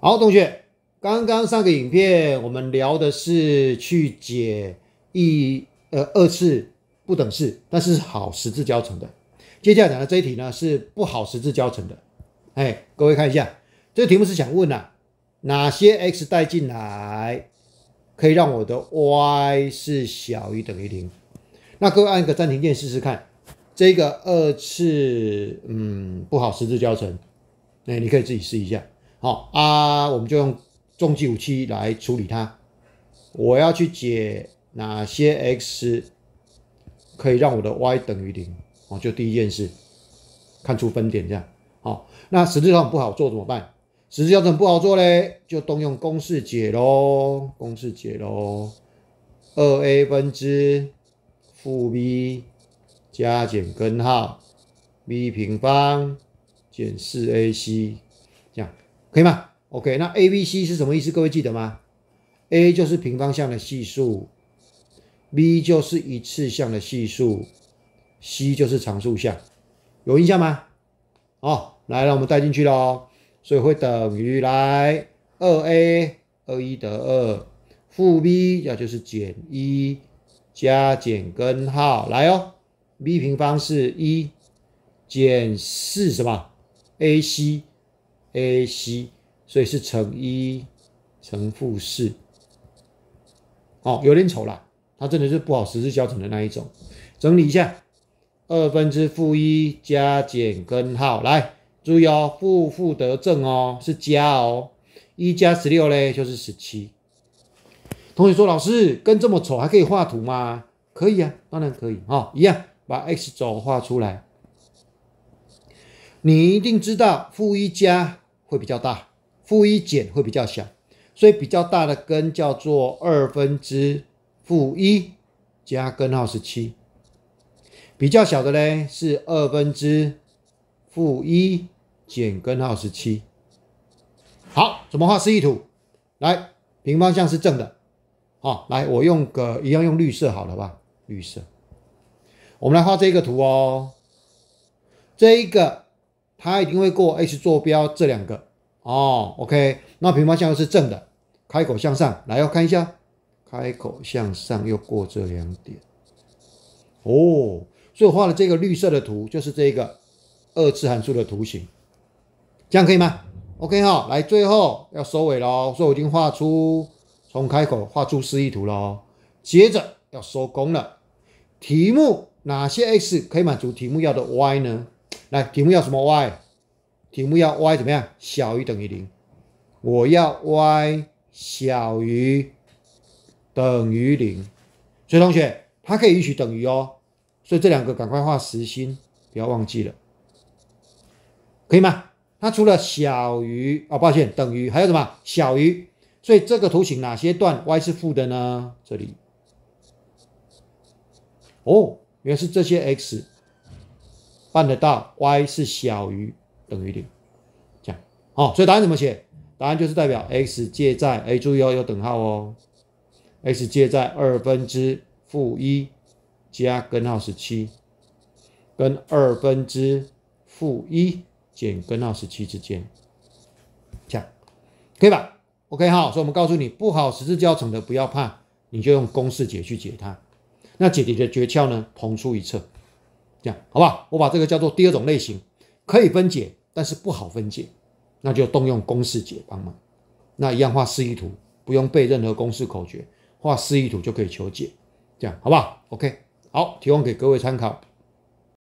好，同学，刚刚上个影片我们聊的是去解二次不等式，但是好十字交乘的。接下来讲的这一题呢是不好十字交乘的。各位看一下，这个题目是想问哪些 x 带进来可以让我的 y 是小于等于0？那各位按个暂停键试试看，这个二次不好十字交乘，你可以自己试一下。好我们就用重计武器来处理它。我要去解哪些 x 可以让我的 y 等于0，就第一件事，看出分点这样。那十字交乘不好做怎么办？十字交乘不好做嘞，就动用公式解咯。公式解咯 2a 分之负 b 加减根号 b 平方减 4ac， 这样可以吗 ？OK， 那 ABC 是什么意思？各位记得吗？ A 就是平方项的系数， B 就是一次项的系数， C 就是常数项，有印象吗？来了，我们带进去咯，所以会等于来 2a 21得2，负 b 也就是减1加减根号来，b 平方是1减4什么 ac， 所以是乘1乘负4。有点丑啦，它真的是不好十字交乘的那一种。整理一下，2分之负1加减根号，来注意负得正是加1加16嘞就是17。同学说老师跟这么丑还可以画图吗？可以啊，当然可以一样把 x 轴画出来。你一定知道负1加会比较大，负1减会比较小，所以比较大的根叫做2分之负1加根号17，比较小的呢是2分之负1减根号17。好，怎么画示意图？来，平方项是正的，来我用个一样用绿色好了吧？绿色，我们来画这个图这一个它一定会过 x 坐标这两个OK， 那平方项是正的，开口向上，来看一下，开口向上又过这两点所以我画的这个绿色的图就是这个二次函数的图形，这样可以吗 ？OK 来最后要收尾咯，所以我已经画出从开口画出示意图咯，接着要收工了。题目哪些 x 可以满足题目要的 y 呢？来，题目要什么 y？ 题目要 y 怎么样？小于等于0。我要 y 小于等于0，所以同学它可以允许等于所以这两个赶快画实心，不要忘记了，可以吗？它除了小于抱歉等于还有什么小于，所以这个图形哪些段 y 是负的呢？这里原来是这些 x 办得到 y 是小于等于0，这样所以答案怎么写？答案就是代表 x 介在注意有等号x 介在2分之负1加根号17跟2分之负1减根号17之间，这样可以吧 ？OK 所以我们告诉你，不好十字交乘的不要怕，你就用公式解去解它。那解题的诀窍呢？同出一辙，这样好不好？我把这个叫做第二种类型，可以分解，但是不好分解，那就动用公式解帮忙。那一样画示意图，不用背任何公式口诀，画示意图就可以求解，这样好不好 ？OK， 好，提供给各位参考。